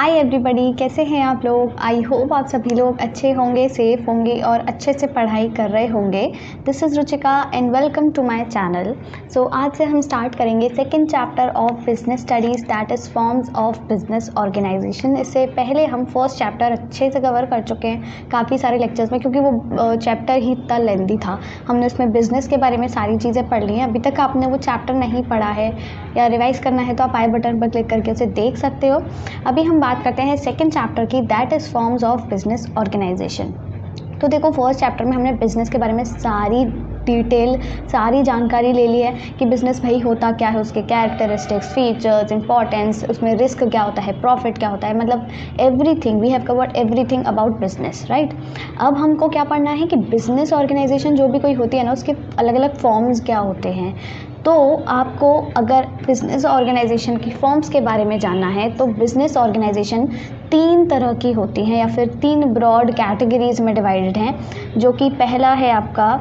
Hi everybody, कैसे हैं आप लोग। आई होप आप सभी लोग अच्छे होंगे, सेफ होंगे और अच्छे से पढ़ाई कर रहे होंगे। This is Ruchika and welcome to my channel. So आज से हम स्टार्ट करेंगे second chapter of business studies, that is forms of business organisation. इससे पहले हम फर्स्ट चैप्टर अच्छे से कवर कर चुके हैं काफ़ी सारे लेक्चर्स में, क्योंकि वो चैप्टर ही इतना लेंदी था। हमने उसमें बिजनेस के बारे में सारी चीज़ें पढ़ ली हैं। अभी तक आपने वो चैप्टर नहीं पढ़ा है या रिवाइज़ करना है तो आप आई बटन पर क्लिक करके उसे देख सकते हो। अभी हम बात करते हैं सेकंड चैप्टर की, that is forms of business organisation. तो देखो, फर्स्ट चैप्टर में हमने बिज़नेस के बारे में सारी डिटेल, सारी जानकारी ले ली है कि बिज़नेस भाई होता क्या है, उसके कैरेक्टरिस्टिक्स, फीचर्स, इंपॉर्टेंस, उसमें रिस्क क्या होता है, प्रॉफिट क्या होता है, मतलब everything, we have covered everything about business, right. अब हमको क्या पढ़ना है कि बिज़नेस ऑर्गेनाइजेशन जो भी कोई होती है ना, उसके अलग अलग फॉर्म्स क्या होते हैं। तो आपको अगर बिज़नेस ऑर्गेनाइजेशन की फॉर्म्स के बारे में जानना है तो बिज़नेस ऑर्गेनाइजेशन 3 तरह की होती हैं या फिर 3 ब्रॉड कैटेगरीज में डिवाइडेड हैं, जो कि पहला है आपका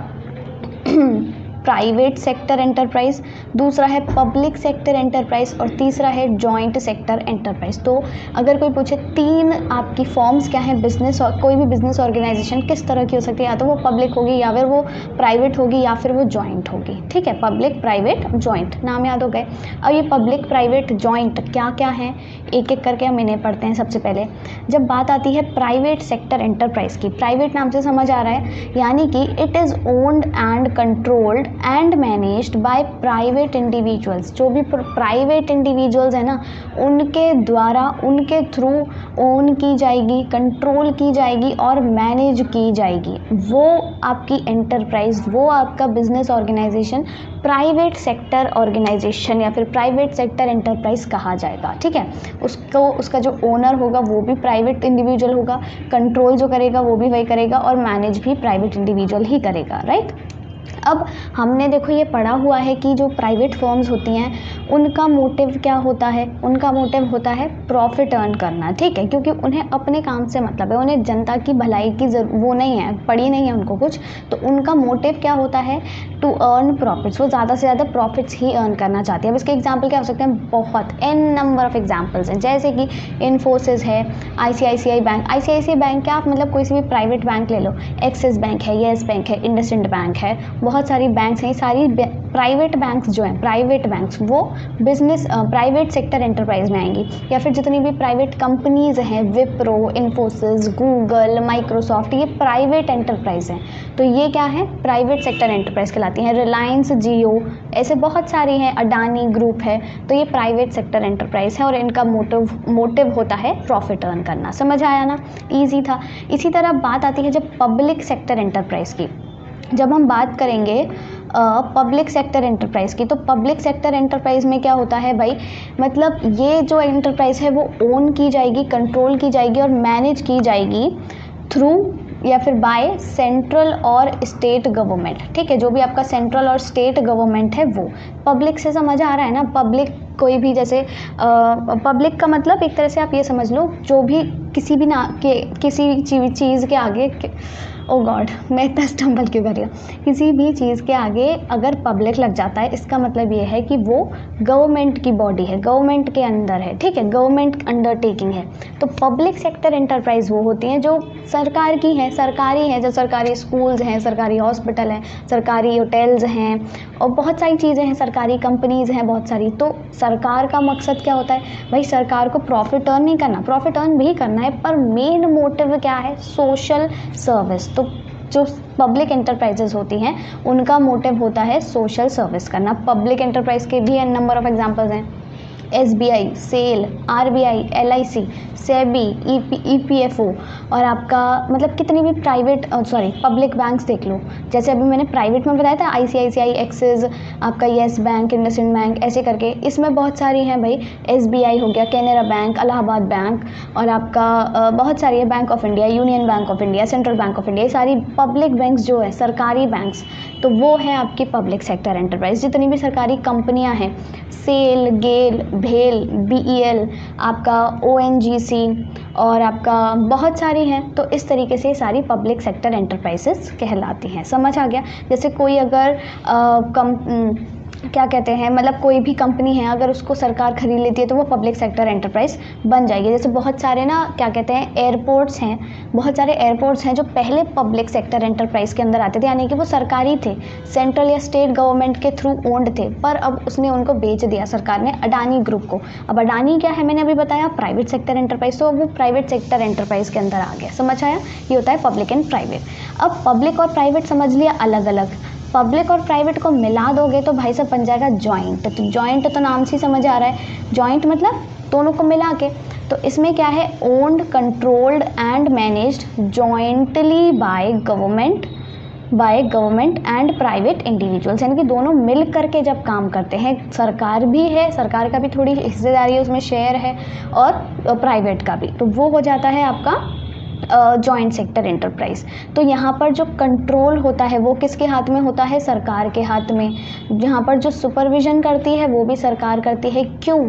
प्राइवेट सेक्टर एंटरप्राइज, दूसरा है पब्लिक सेक्टर एंटरप्राइज और तीसरा है जॉइंट सेक्टर एंटरप्राइज। तो अगर कोई पूछे 3 आपकी फॉर्म्स क्या हैं बिजनेस, और कोई भी बिजनेस ऑर्गेनाइजेशन किस तरह की हो सकती है, या तो वो पब्लिक होगी या फिर वो प्राइवेट होगी या फिर वो जॉइंट होगी, ठीक है। पब्लिक, प्राइवेट, जॉइंट, नाम याद हो गए। अब ये पब्लिक, प्राइवेट, जॉइंट क्या क्या है, एक एक करके हम इन्हें पढ़ते हैं। सबसे पहले जब बात आती है प्राइवेट सेक्टर एंटरप्राइज की, प्राइवेट नाम से समझ आ रहा है, यानी कि it is owned and controlled and managed by private individuals. जो भी प्राइवेट इंडिविजुअल्स हैं ना, उनके द्वारा, उनके थ्रू ओन की जाएगी, कंट्रोल की जाएगी और मैनेज की जाएगी वो आपकी एंटरप्राइज, वो आपका business organisation private sector organisation या फिर प्राइवेट सेक्टर एंटरप्राइज कहा जाएगा, ठीक है। उसको, उसका जो ओनर होगा वो भी प्राइवेट इंडिविजुअल होगा, कंट्रोल जो करेगा वो भी वही करेगा और मैनेज भी प्राइवेट इंडिविजुअल ही करेगा, राइट। अब हमने देखो ये पढ़ा हुआ है कि जो प्राइवेट फर्म्स होती हैं उनका मोटिव क्या होता है, उनका मोटिव होता है प्रॉफिट अर्न करना, ठीक है, क्योंकि उन्हें अपने काम से मतलब है, उन्हें जनता की भलाई की वो नहीं है, पड़ी नहीं है उनको कुछ, तो उनका मोटिव क्या होता है, टू अर्न प्रॉफिट्स। वो ज़्यादा से ज़्यादा प्रॉफिट्स ही अर्न करना चाहती है। अब इसके एग्जाम्पल क्या हो सकते हैं, बहुत एन नंबर ऑफ एग्जाम्पल्स हैं, जैसे कि इन्फोसिस है, ICICI बैंक। ICICI बैंक क्या, आप मतलब कोई सी भी प्राइवेट बैंक ले लो, एक्सिस बैंक है, येस बैंक है, इंडसइंड बैंक है, बहुत सारी बैंक्स हैं। सारी प्राइवेट बैंक्स जो हैं, प्राइवेट बैंक्स वो बिजनेस प्राइवेट सेक्टर एंटरप्राइज में आएंगी। या फिर जितनी भी प्राइवेट कंपनीज हैं, विप्रो, इन्फोसिस, गूगल, माइक्रोसॉफ्ट, ये प्राइवेट एंटरप्राइज हैं। तो ये क्या है, प्राइवेट सेक्टर एंटरप्राइज कहलाती हैं। रिलायंस, जियो, ऐसे बहुत सारी हैं, अडानी ग्रुप है, तो ये प्राइवेट सेक्टर एंटरप्राइज है और इनका मोटिव होता है प्रॉफिट अर्न करना। समझ आया ना, ईजी था। इसी तरह बात आती है जब पब्लिक सेक्टर एंटरप्राइज की। जब हम बात करेंगे पब्लिक सेक्टर एंटरप्राइज की, तो पब्लिक सेक्टर एंटरप्राइज में क्या होता है भाई, मतलब ये जो एंटरप्राइज है वो ओन की जाएगी, कंट्रोल की जाएगी और मैनेज की जाएगी थ्रू या फिर बाय सेंट्रल और स्टेट गवर्नमेंट, ठीक है। जो भी आपका सेंट्रल और स्टेट गवर्नमेंट है वो पब्लिक से समझ आ रहा है ना। पब्लिक कोई भी, जैसे पब्लिक का मतलब एक तरह से आप ये समझ लो, जो भी किसी भी किसी चीज़ के आगे, ओ गॉड मैं इतना स्टम्बल क्यों कर रही हूँ, किसी भी चीज़ के आगे अगर पब्लिक लग जाता है, इसका मतलब ये है कि वो गवर्नमेंट की बॉडी है, गवर्नमेंट के अंदर है, ठीक है, गवर्नमेंट अंडरटेकिंग है। तो पब्लिक सेक्टर एंटरप्राइज वो होती हैं जो सरकार की हैं, सरकारी हैं, जो सरकारी स्कूल्स हैं, सरकारी हॉस्पिटल हैं, सरकारी होटल्स हैं और बहुत सारी चीज़ें हैं, सरकारी कंपनीज हैं बहुत सारी। तो सरकार का मकसद क्या होता है भाई, सरकार को प्रॉफिट अर्न नहीं करना, प्रॉफिट अर्न भी करना है, पर मेन मोटिव क्या है, सोशल सर्विस। तो जो पब्लिक एंटरप्राइजेस होती हैं उनका मोटिव होता है सोशल सर्विस करना। पब्लिक एंटरप्राइज के भी एन नंबर ऑफ एग्जांपल्स हैं, SBI, SAIL, RBI, LIC, SEBI, EPFO और आपका मतलब कितनी भी प्राइवेट पब्लिक बैंक्स देख लो। जैसे अभी मैंने प्राइवेट में बताया था ICICI, एक्सिस, आपका येस बैंक, इंडसइंड बैंक, ऐसे करके इसमें बहुत सारी हैं भाई। SBI हो गया, कैनरा बैंक, इलाहाबाद बैंक और आपका बहुत सारी है, bank of India, union bank of India, central bank of India, सारी पब्लिक बैंक्स जो है, सरकारी बैंक्स, तो वो है आपकी पब्लिक सेक्टर एंटरप्राइज। जितनी भी सरकारी कंपनियां हैं, सेल, गेल, भेल, BEL, आपका ONGC और आपका बहुत सारी हैं, तो इस तरीके से सारी पब्लिक सेक्टर एंटरप्राइजेस कहलाती हैं। समझ आ गया। जैसे कोई अगर क्या कहते हैं, मतलब कोई भी कंपनी है अगर उसको सरकार खरीद लेती है तो वो पब्लिक सेक्टर एंटरप्राइज बन जाएगी। जैसे बहुत सारे ना क्या कहते हैं एयरपोर्ट्स हैं, बहुत सारे एयरपोर्ट्स हैं जो पहले पब्लिक सेक्टर एंटरप्राइज के अंदर आते थे, यानी कि वो सरकारी थे, सेंट्रल या स्टेट गवर्नमेंट के थ्रू ओन्ड थे, पर अब उसने उनको बेच दिया सरकार ने अडानी ग्रुप को। अब अडानी क्या है, मैंने अभी बताया प्राइवेट सेक्टर एंटरप्राइज, तो वो प्राइवेट सेक्टर एंटरप्राइज के अंदर आ गया। समझ आया, ये होता है पब्लिक एंड प्राइवेट। अब पब्लिक और प्राइवेट समझ लिया अलग अलग, पब्लिक और प्राइवेट को मिला दोगे तो भाई साहब बन जाएगा जॉइंट। तो जॉइंट तो नाम से समझ आ रहा है, जॉइंट मतलब दोनों को मिला के। तो इसमें क्या है, owned, controlled and managed jointly by government and private individuals, यानी कि दोनों मिल करके जब काम करते हैं, सरकार भी है, सरकार का भी थोड़ी हिस्सेदारी है उसमें, शेयर है, और प्राइवेट का भी, तो वो हो जाता है आपका जॉइंट सेक्टर एंटरप्राइज। तो यहाँ पर जो कंट्रोल होता है वो किसके हाथ में होता है, सरकार के हाथ में। यहाँ पर जो सुपरविजन करती है वो भी सरकार करती है। क्यों?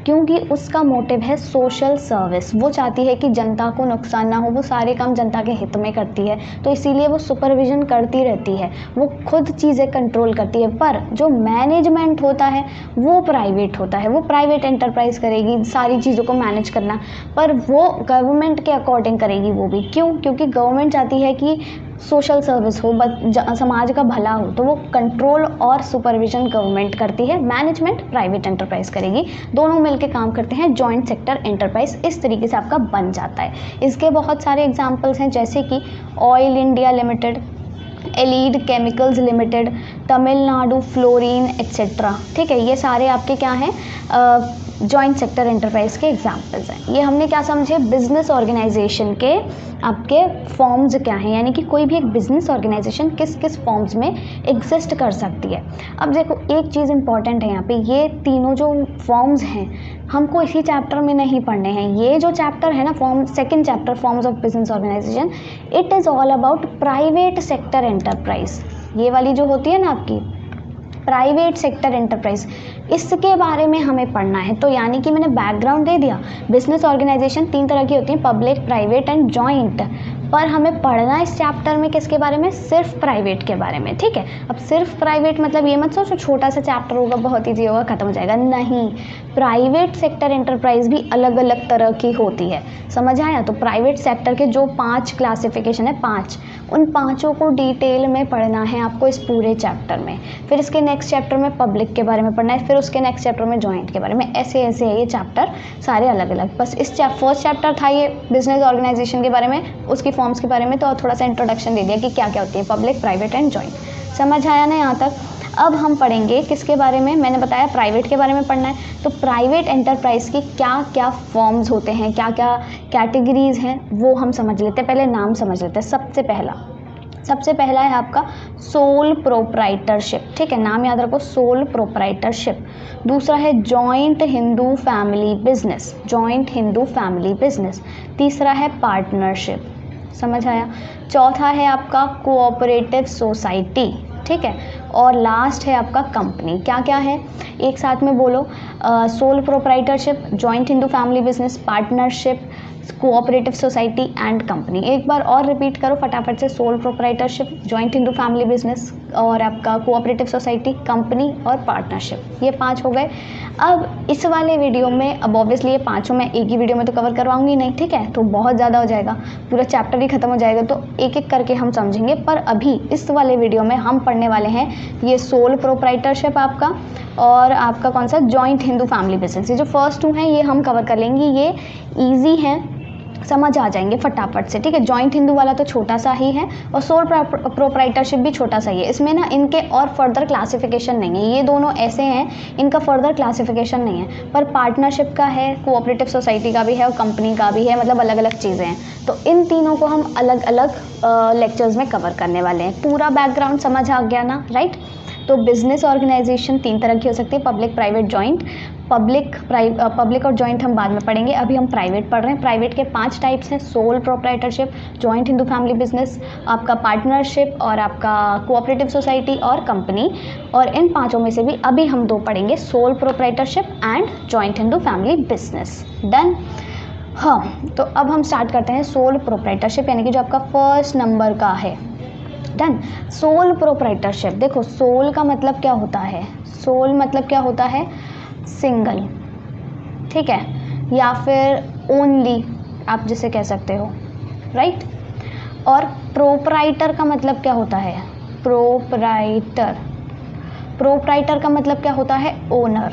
क्योंकि उसका मोटिव है सोशल सर्विस, वो चाहती है कि जनता को नुकसान ना हो, वो सारे काम जनता के हित में करती है, तो इसीलिए वो सुपरविजन करती रहती है, वो खुद चीज़ें कंट्रोल करती है। पर जो मैनेजमेंट होता है वो प्राइवेट होता है, वो प्राइवेट एंटरप्राइज करेगी सारी चीज़ों को मैनेज करना, पर वो गवर्नमेंट के अकॉर्डिंग करेगी वो भी। क्यों? क्योंकि गवर्नमेंट चाहती है कि सोशल सर्विस हो, समाज का भला हो, तो वो कंट्रोल और सुपरविजन गवर्नमेंट करती है, मैनेजमेंट प्राइवेट एंटरप्राइज करेगी, दोनों मिलकर काम करते हैं, जॉइंट सेक्टर एंटरप्राइज इस तरीके से आपका बन जाता है। इसके बहुत सारे एग्जांपल्स हैं, जैसे कि oil India limited, allied chemicals limited, Tamil Nadu fluorine etcetera. ठीक है, ये सारे आपके क्या हैं, जॉइंट सेक्टर एंटरप्राइज के एग्जांपल्स हैं। ये हमने क्या समझे, बिजनेस ऑर्गेनाइजेशन के आपके फॉर्म्स क्या हैं, यानी कि कोई भी एक बिजनेस ऑर्गेनाइजेशन किस किस फॉर्म्स में एग्जिस्ट कर सकती है। अब देखो एक चीज़ इंपॉर्टेंट है यहाँ पे, ये तीनों जो फॉर्म्स हैं हमको इसी चैप्टर में नहीं पढ़ने हैं। ये जो चैप्टर है ना, second chapter forms of business organisation, it is all about private sector enterprise. ये वाली जो होती है ना आपकी प्राइवेट सेक्टर एंटरप्राइज, इसके बारे में हमें पढ़ना है। तो यानी कि मैंने बैकग्राउंड दे दिया, बिजनेस ऑर्गेनाइजेशन तीन तरह की होती हैं, पब्लिक, प्राइवेट एंड जॉइंट, पर हमें पढ़ना इस चैप्टर में किसके बारे में, सिर्फ प्राइवेट के बारे में। ठीक है, अब सिर्फ प्राइवेट मतलब ये मत सोचो छोटा सा चैप्टर होगा, बहुत ईजी होगा, खत्म हो जाएगा, नहीं। प्राइवेट सेक्टर एंटरप्राइज भी अलग अलग तरह की होती है, समझ आया। तो प्राइवेट सेक्टर के जो 5 क्लासिफिकेशन है, 5, उन 5 को डिटेल में पढ़ना है आपको इस पूरे चैप्टर में। फिर इसके नेक्स्ट चैप्टर में पब्लिक के बारे में पढ़ना है, फिर उसके नेक्स्ट चैप्टर में जॉइंट के बारे में, ऐसे ऐसे है ये चैप्टर सारे अलग अलग। बस इस फर्स्ट चैप्टर था ये बिजनेस ऑर्गेनाइजेशन के बारे में, उसकी फॉर्म्स के बारे में, तो थोड़ा सा इंट्रोडक्शन दे दिया कि क्या क्या होती है पब्लिक, प्राइवेट एंड जॉइंट। समझ आया ना यहाँ तक। अब हम पढ़ेंगे किसके बारे में, मैंने बताया प्राइवेट के बारे में पढ़ना है। तो प्राइवेट एंटरप्राइज की क्या क्या फॉर्म्स होते हैं, क्या क्या कैटेगरीज हैं, वो हम समझ लेते हैं। पहले नाम समझ लेते हैं। सबसे पहला है आपका सोल प्रोप्राइटरशिप। ठीक है, नाम याद रखो, सोल प्रोप्राइटरशिप। दूसरा है joint Hindu family business, joint Hindu family business. तीसरा है पार्टनरशिप, समझ आया। चौथा है आपका कोऑपरेटिव सोसाइटी। ठीक है, और लास्ट है आपका कंपनी। क्या क्या है एक साथ में बोलो, sole proprietorship, joint Hindu family business, partnership, cooperative society and company. एक बार और रिपीट करो फटाफट से, sole proprietorship, joint Hindu family business, और आपका कोऑपरेटिव सोसाइटी, कंपनी और पार्टनरशिप। ये 5 हो गए। अब इस वाले वीडियो में, अब ऑब्वियसली ये 5 मैं एक ही वीडियो में तो कवर करवाऊंगी नहीं, ठीक है, तो बहुत ज़्यादा हो जाएगा, पूरा चैप्टर ही खत्म हो जाएगा, तो एक एक करके हम समझेंगे। पर अभी इस वाले वीडियो में हम पढ़ने वाले हैं ये सोल प्रोप्राइटरशिप आपका, और आपका कौन सा, जॉइंट हिंदू फैमिली बिजनेस। ये जो फर्स्ट 2 हैं ये हम कवर कर लेंगे, ये ईजी हैं, समझ आ जाएंगे फटाफट से। ठीक है, जॉइंट हिंदू वाला तो छोटा सा ही है, और सोल प्रोप्राइटरशिप भी छोटा सा ही है। इसमें ना इनके और फर्दर क्लासिफिकेशन नहीं है, ये दोनों ऐसे हैं, इनका फर्दर क्लासिफिकेशन नहीं है। पर पार्टनरशिप का है, कोऑपरेटिव सोसाइटी का भी है, और कंपनी का भी है, मतलब अलग अलग चीज़ें हैं। तो इन तीनों को हम अलग अलग लेक्चर्स में कवर करने वाले हैं। पूरा बैकग्राउंड समझ आ गया ना, राइट। तो बिजनेस ऑर्गेनाइजेशन 3 तरह की हो सकती है, पब्लिक, प्राइवेट, जॉइंट। पब्लिक और जॉइंट हम बाद में पढ़ेंगे, अभी हम प्राइवेट पढ़ रहे हैं। प्राइवेट के 5 टाइप्स हैं, sole proprietorship, joint Hindu family business, आपका पार्टनरशिप, और आपका कोऑपरेटिव सोसाइटी और कंपनी। और इन 5 में से भी अभी हम 2 पढ़ेंगे, sole proprietorship and joint Hindu family business. Done. हाँ, तो अब हम स्टार्ट करते हैं सोल प्रोप्राइटरशिप, यानी कि जो आपका फर्स्ट नंबर का है। डन। सोल प्रोप्राइटरशिप, देखो सोल का मतलब क्या होता है, सोल मतलब क्या होता है, सिंगल, ठीक है, या फिर ओनली आप जिसे कह सकते हो, राइट। और प्रोप्राइटर का मतलब क्या होता है, प्रोप्राइटर, प्रोप्राइटर का मतलब क्या होता है, ओनर,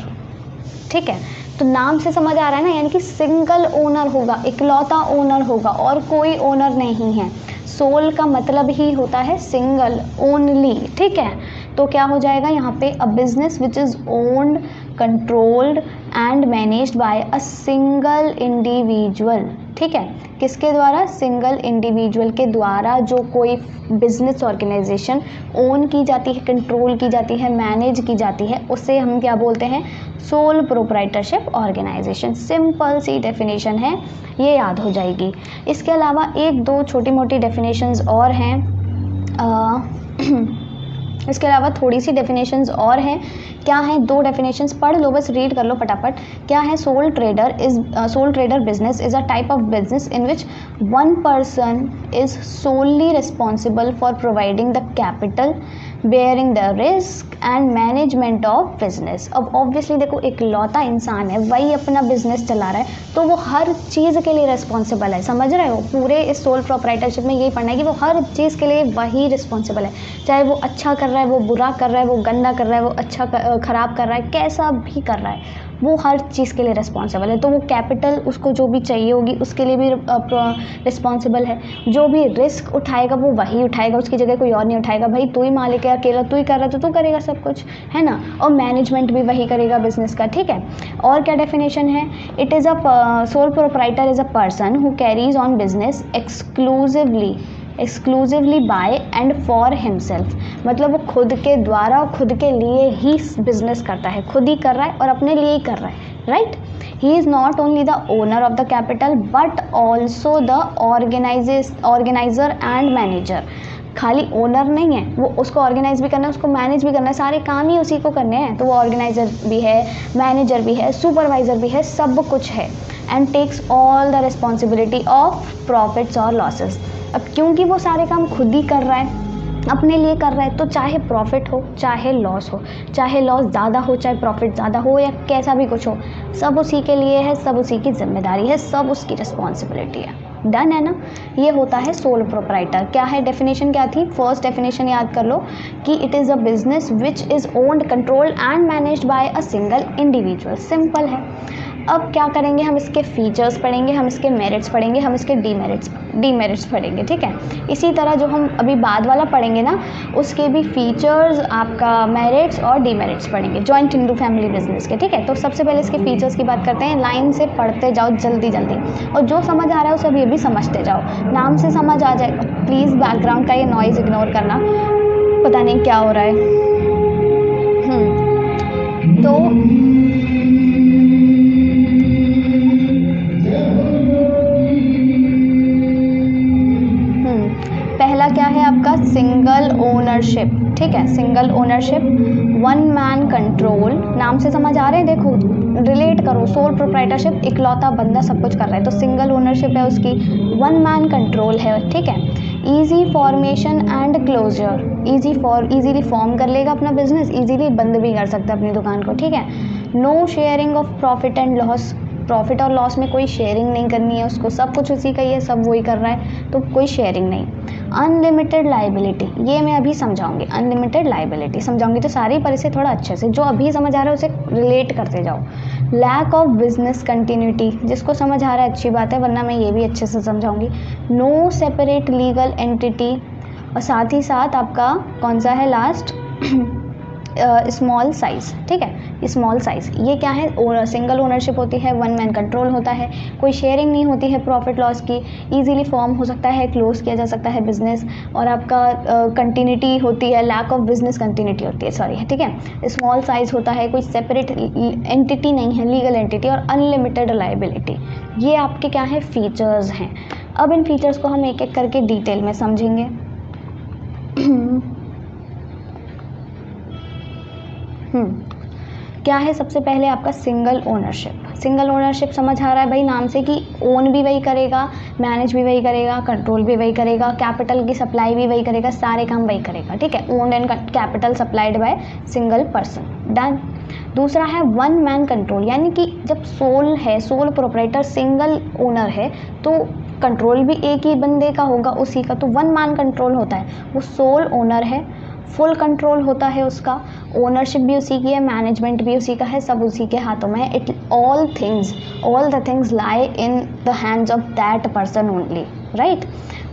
ठीक है। तो नाम से समझ आ रहा है ना, यानी कि सिंगल ओनर होगा, इकलौता ओनर होगा और कोई ओनर नहीं है। सोल का मतलब ही होता है सिंगल, ओनली, ठीक है। तो क्या हो जाएगा यहाँ पे, a business which is owned, controlled and managed by a single individual, ठीक है। किसके द्वारा, सिंगल इंडिविजुअल के द्वारा जो कोई बिजनेस ऑर्गेनाइजेशन ओन की जाती है, कंट्रोल की जाती है, मैनेज की जाती है, उसे हम क्या बोलते हैं, सोल प्रोप्राइटरशिप ऑर्गेनाइजेशन। सिंपल सी डेफिनेशन है, ये याद हो जाएगी। इसके अलावा एक दो छोटी मोटी डेफिनेशंस और हैं, इसके अलावा थोड़ी सी डेफिनेशंस और हैं। क्या है, दो डेफिनेशंस पढ़ लो, बस रीड कर लो फटाफट। क्या है, soul trader business is a type of business in which one person is solely responsible for providing the capital, bearing the risk and management of business. अब ऑब्वियसली देखो इकलौता इंसान है, वही अपना बिजनेस चला रहा है, तो वो हर चीज़ के लिए रिस्पॉन्सिबल है, समझ रहे हो। पूरे इस सोल प्रोप्राइटरशिप में यही पढ़ना है कि वो हर चीज़ के लिए वही रिस्पॉन्सिबल है, चाहे वो अच्छा कर रहा है, वो बुरा कर रहा है, वो गंदा कर रहा है, वो अच्छा खराब कर रहा है, कैसा भी कर रहा है, वो हर चीज़ के लिए रिस्पॉन्सिबल है। तो वो कैपिटल उसको जो भी चाहिए होगी उसके लिए भी रिस्पॉन्सिबल है, जो भी रिस्क उठाएगा वो वही उठाएगा, उसकी जगह कोई और नहीं उठाएगा। भाई तू ही मालिक है, अकेला तू ही कर रहा है तो तू करेगा सब कुछ, है ना। और मैनेजमेंट भी वही करेगा बिजनेस का, ठीक है। और क्या डेफिनेशन है, it is a sole proprietor is a person who carries on business exclusively by and for himself, मतलब वो खुद के द्वारा और खुद के लिए ही बिजनेस करता है, खुद ही कर रहा है और अपने लिए ही कर रहा है, right. He is not only the owner of the capital but also the organiser and manager. खाली ओनर नहीं है, वो उसको ऑर्गेनाइज भी करना है, उसको मैनेज भी करना है, सारे काम ही उसी को करने हैं। तो वो ऑर्गेनाइजर भी है, मैनेजर भी है, सुपरवाइजर भी है, सब कुछ है। And takes all the responsibility of profits और लॉसेस। अब क्योंकि वो सारे काम खुद ही कर रहा है, अपने लिए कर रहा है, तो चाहे प्रॉफिट हो चाहे लॉस हो, चाहे लॉस ज़्यादा हो चाहे प्रॉफिट ज़्यादा हो या कैसा भी कुछ हो, सब उसी के लिए है, सब उसी की जिम्मेदारी है, सब उसकी रिस्पॉन्सिबिलिटी है। डन है ना। ये होता है सोल प्रोप्राइटर। क्या है डेफिनेशन, क्या थी, फर्स्ट डेफिनेशन याद कर लो कि it is a business which is owned, controlled and managed by a single individual. Simple है। अब क्या करेंगे, हम इसके फीचर्स पढ़ेंगे, हम इसके मेरिट्स पढ़ेंगे, हम इसके डीमेरिट्स पढ़ेंगे, ठीक है। इसी तरह जो हम अभी बाद वाला पढ़ेंगे ना, उसके भी फीचर्स, आपका मेरिट्स और डीमेरिट्स पढ़ेंगे, जॉइंट इंटू फैमिली बिजनेस के, ठीक है। तो सबसे पहले इसके फीचर्स की बात करते हैं, लाइन से पढ़ते जाओ जल्दी जल्दी, और जो समझ आ रहा है उसे अभी अभी समझते जाओ, नाम से समझ आ जाएगा। प्लीज़ बैकग्राउंड का ये नॉइज़ इग्नोर करना, पता नहीं क्या हो रहा है। तो पहला क्या है आपका, सिंगल ओनरशिप, ठीक है। Single ownership, one man control, नाम से समझ आ रहे हैं, देखो रिलेट करो, सोल प्रोप्राइटरशिप, इकलौता बंदा सब कुछ कर रहा है, तो सिंगल ओनरशिप है उसकी, वन मैन कंट्रोल है, ठीक है। Easy formation and closure, easily form कर लेगा अपना बिजनेस, ईजीली बंद भी कर सकता है अपनी दुकान को, ठीक है। No sharing of profit and loss, profit और लॉस में कोई शेयरिंग नहीं करनी है उसको, सब कुछ उसी का ही है, सब वही कर रहा है, तो कोई शेयरिंग नहीं। अनलिमिटेड लाइबिलिटी, ये मैं अभी समझाऊंगी, अनलिमिटेड लाइबिलिटी समझाऊंगी तो सारी, पर इसे थोड़ा अच्छे से, जो अभी समझ आ रहा है उसे रिलेट करते जाओ। लैक ऑफ बिजनेस कंटिन्यूटी, जिसको समझ आ रहा है अच्छी बात है, वरना मैं ये भी अच्छे से समझाऊंगी। नो सेपरेट लीगल एंटिटी, और साथ ही साथ आपका कौन सा है लास्ट, स्मॉल साइज़, ठीक है। स्मॉल साइज़ ये क्या है, सिंगल ओनरशिप होती है, वन मैन कंट्रोल होता है, कोई शेयरिंग नहीं होती है प्रॉफिट लॉस की, इजीली फॉर्म हो सकता है, क्लोज किया जा सकता है बिजनेस, और आपका कंटिन्यूटी होती है, लैक ऑफ बिजनेस कंटिन्यूटी होती है, सॉरी, ठीक है। स्मॉल साइज़ होता है, कोई सेपरेट एंटिटी नहीं है, लीगल एंटिटी, और अनलिमिटेड लाइबिलिटी। ये आपके क्या है, फीचर्स हैं। अब इन फीचर्स को हम एक एक करके डिटेल में समझेंगे। क्या है सबसे पहले आपका सिंगल ओनरशिप। सिंगल ओनरशिप समझ आ रहा है भाई नाम से कि ओन भी वही करेगा, मैनेज भी वही करेगा, कंट्रोल भी वही करेगा, कैपिटल की सप्लाई भी वही करेगा, सारे काम वही करेगा, ठीक है। Own and capital supplied by single person, done. दूसरा है वन मैन कंट्रोल, यानी कि जब सोल है, सोल प्रोपराइटर सिंगल ओनर है तो कंट्रोल भी एक ही बंदे का होगा, उसी का, तो वन मैन कंट्रोल होता है। वो सोल ओनर है, फुल कंट्रोल होता है उसका, ओनरशिप भी उसी की है, मैनेजमेंट भी उसी का है, सब उसी के हाथों में है। It all the things lie in the hands of that person only, right.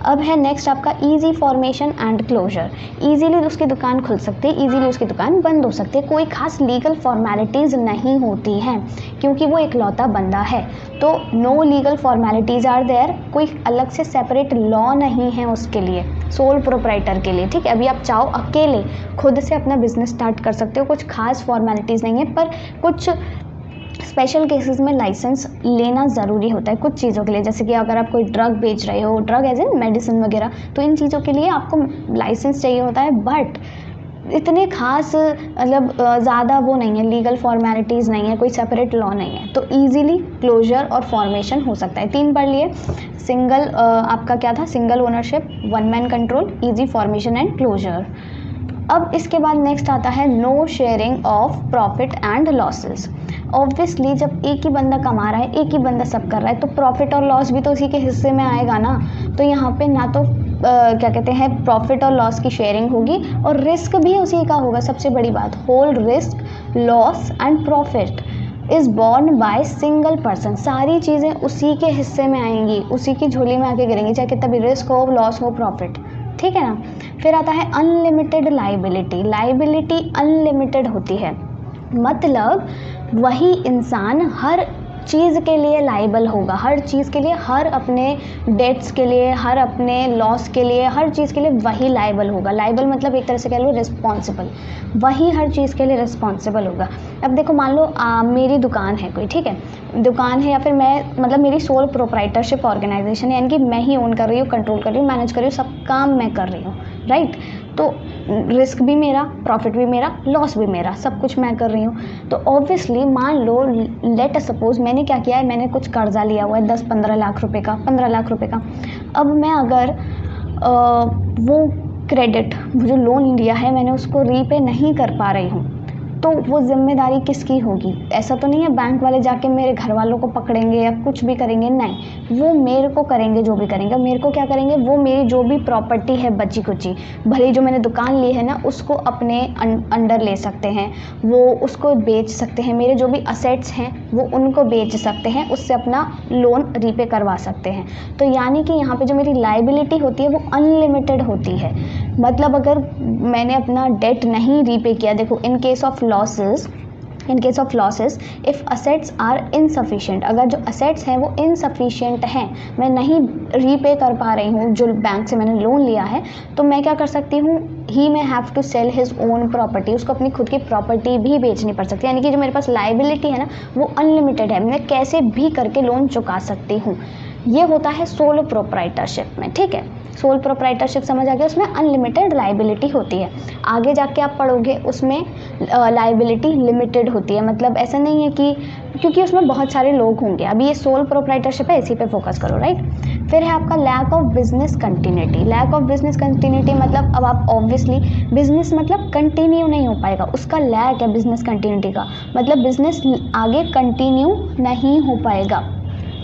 अब है नेक्स्ट आपका easy formation and closure. Easily उसकी दुकान खुल सकती है, ईजीली उसकी दुकान बंद हो सकती है, कोई खास लीगल फॉर्मेलिटीज़ नहीं होती हैं क्योंकि वो इकलौता बंदा है, तो no legal formalities are there, कोई अलग से सेपरेट लॉ नहीं है उसके लिए, सोल प्रोपराइटर के लिए, ठीक है। अभी आप चाहो अकेले खुद से अपना बिजनेस स्टार्ट कर सकते हो, कुछ खास फॉर्मेलिटीज़ नहीं है, पर कुछ स्पेशल केसेस में लाइसेंस लेना ज़रूरी होता है कुछ चीज़ों के लिए, जैसे कि अगर आप कोई ड्रग बेच रहे हो, ड्रग एज इन मेडिसिन वगैरह, तो इन चीज़ों के लिए आपको लाइसेंस चाहिए होता है, बट इतने खास मतलब ज़्यादा वो नहीं है, लीगल फॉर्मेलिटीज़ नहीं है, कोई सेपरेट लॉ नहीं है, तो इजीली क्लोजर और फॉर्मेशन हो सकता है। 3 पढ़ लिए, सिंगल आपका क्या था, single ownership, one man control, easy formation and closure. अब इसके बाद नेक्स्ट आता है no sharing of profit and losses. Obviously जब एक ही बंदा कमा रहा है, एक ही बंदा सब कर रहा है, तो प्रॉफिट और लॉस भी तो उसी के हिस्से में आएगा ना, तो यहाँ पे ना तो क्या कहते हैं प्रॉफिट और लॉस की शेयरिंग होगी और रिस्क भी उसी का होगा। सबसे बड़ी बात, whole risk, loss and profit is borne by single person, सारी चीज़ें उसी के हिस्से में आएंगी, उसी की झोली में आके गिरेंगी, चाहे कितना भी रिस्क हो, लॉस हो, प्रॉफिट, ठीक है ना। फिर आता है अनलिमिटेड लाइबिलिटी। लाइबिलिटी अनलिमिटेड होती है, मतलब वही इंसान हर चीज़ के लिए लाइबल होगा, हर चीज़ के लिए, हर अपने डेट्स के लिए, हर अपने लॉस के लिए, हर चीज़ के लिए वही लाइबल होगा। लाइबल मतलब एक तरह से कह लो रिस्पॉन्सिबल, वही हर चीज़ के लिए रिस्पॉन्सिबल होगा। अब देखो मान लो मेरी दुकान है कोई, ठीक है, दुकान है, या फिर मैं मतलब मेरी सोल प्रोपराइटरशिप ऑर्गेनाइजेशन है, यानी कि मैं ही ओन कर रही हूँ, कंट्रोल कर रही हूँ, मैनेज कर रही हूँ, सब काम मैं कर रही हूँ, राइट। तो रिस्क भी मेरा, प्रॉफिट भी मेरा, लॉस भी मेरा, सब कुछ मैं कर रही हूँ। तो ऑब्वियसली मान लो, लेट सपोज मैंने क्या किया है, मैंने कुछ कर्जा लिया हुआ है 10-15 लाख रुपए का, 15 लाख रुपए का। अब मैं अगर वो क्रेडिट, जो लोन लिया है मैंने, उसको रीपे नहीं कर पा रही हूँ, तो वो जिम्मेदारी किसकी होगी? ऐसा तो नहीं है बैंक वाले जाके मेरे घर वालों को पकड़ेंगे या कुछ भी करेंगे, नहीं, वो मेरे को करेंगे, जो भी करेंगे। मेरे को क्या करेंगे, वो मेरी जो भी प्रॉपर्टी है बची कुची, भले जो मैंने दुकान ली है ना, उसको अपने अंडर ले सकते हैं, वो उसको बेच सकते हैं, मेरे जो भी असेट्स हैं वो उनको बेच सकते हैं, उससे अपना लोन रीपे करवा सकते हैं। तो यानी कि यहाँ पे जो मेरी लाइबिलिटी होती है वो अनलिमिटेड होती है, मतलब अगर मैंने अपना डेट नहीं रीपे किया, देखो in case of losses if assets are insufficient, अगर जो असेट्स हैं वो इनसफिशिएंट हैं, मैं नहीं रीपे कर पा रही हूँ जो बैंक से मैंने लोन लिया है, तो मैं क्या कर सकती हूँ, he may have to sell his own property, उसको अपनी खुद की प्रॉपर्टी भी बेचनी पड़ सकती है। यानी कि जो मेरे पास लाइबिलिटी है ना वो अनलिमिटेड है, मैं कैसे भी करके लोन चुका सकती हूँ। ये होता है सोलो प्रोपराइटरशिप में, ठीक है। सोल प्रोपराइटरशिप समझ आ गया, उसमें अनलिमिटेड लाइबिलिटी होती है। आगे जाके आप पढ़ोगे उसमें लाइबिलिटी लिमिटेड होती है, मतलब ऐसा नहीं है कि, क्योंकि उसमें बहुत सारे लोग होंगे। अभी ये सोल प्रोपराइटरशिप है, इसी पे फोकस करो, राइट। फिर है आपका lack of business continuity. Lack of business continuity मतलब अब आप ऑब्वियसली बिजनेस मतलब कंटिन्यू नहीं हो पाएगा, उसका लैक है बिजनेस कंटिन्यूटी का, मतलब बिजनेस आगे कंटिन्यू नहीं हो पाएगा।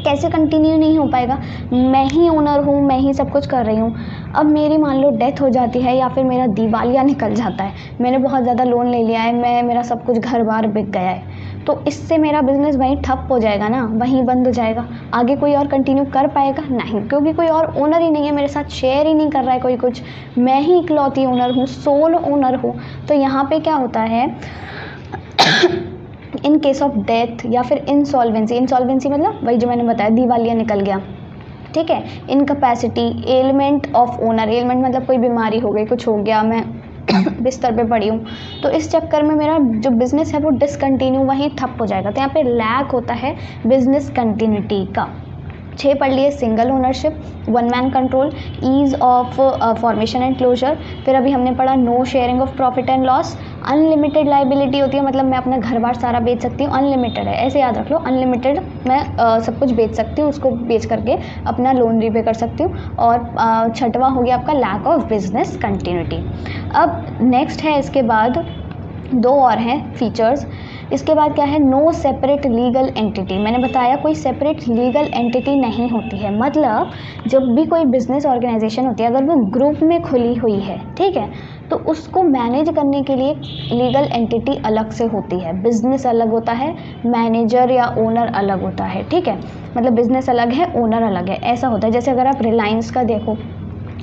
कैसे कंटिन्यू नहीं हो पाएगा, मैं ही ओनर हूँ, मैं ही सब कुछ कर रही हूँ। अब मेरी मान लो डेथ हो जाती है या फिर मेरा दिवालिया निकल जाता है, मैंने बहुत ज़्यादा लोन ले लिया है, मेरा सब कुछ घर बार बिक गया है, तो इससे मेरा बिज़नेस वहीं ठप हो जाएगा ना, वहीं बंद हो जाएगा। आगे कोई और कंटिन्यू कर पाएगा नहीं, क्योंकि कोई और ओनर ही नहीं है, मेरे साथ शेयर ही नहीं कर रहा है कोई कुछ, मैं ही इकलौती ओनर हूँ, सोल ओनर हूँ। तो यहाँ पे क्या होता है इन केस ऑफ डेथ या फिर इंसॉल्वेंसी मतलब वही जो मैंने बताया, दिवालिया निकल गया, ठीक है। Incapacity, element of owner, element मतलब कोई बीमारी हो गई, कुछ हो गया, मैं बिस्तर पे पड़ी हूँ, तो इस चक्कर में मेरा जो बिज़नेस है वो डिसकंटिन्यू, वहीं ठप हो जाएगा। तो यहाँ पे लैक होता है बिजनेस कंटिन्यूटी का, 6 पढ़ लिए, single ownership, one man control, ease of formation and closure. फिर अभी हमने पढ़ा no sharing of profit and loss. Unlimited liability होती है, मतलब मैं अपना घर बार सारा बेच सकती हूँ, अनलिमिटेड है, ऐसे याद रख लो, अनलिमिटेड मैं सब कुछ बेच सकती हूँ, उसको बेच करके अपना लोन रीपे कर सकती हूँ। और छठवा हो गया आपका लैक ऑफ बिजनेस कंटिन्यूटी। अब नेक्स्ट है इसके बाद 2 और हैं फीचर्स। इसके बाद क्या है, नो सेपरेट लीगल एंटिटी। मैंने बताया कोई सेपरेट लीगल एंटिटी नहीं होती है, मतलब जब भी कोई बिजनेस ऑर्गेनाइजेशन होती है अगर वो ग्रुप में खुली हुई है, ठीक है, तो उसको मैनेज करने के लिए लीगल एंटिटी अलग से होती है। बिजनेस अलग होता है, मैनेजर या ओनर अलग होता है, ठीक है, मतलब बिजनेस अलग है, ओनर अलग है, ऐसा होता है। जैसे अगर आप रिलायंस का देखो,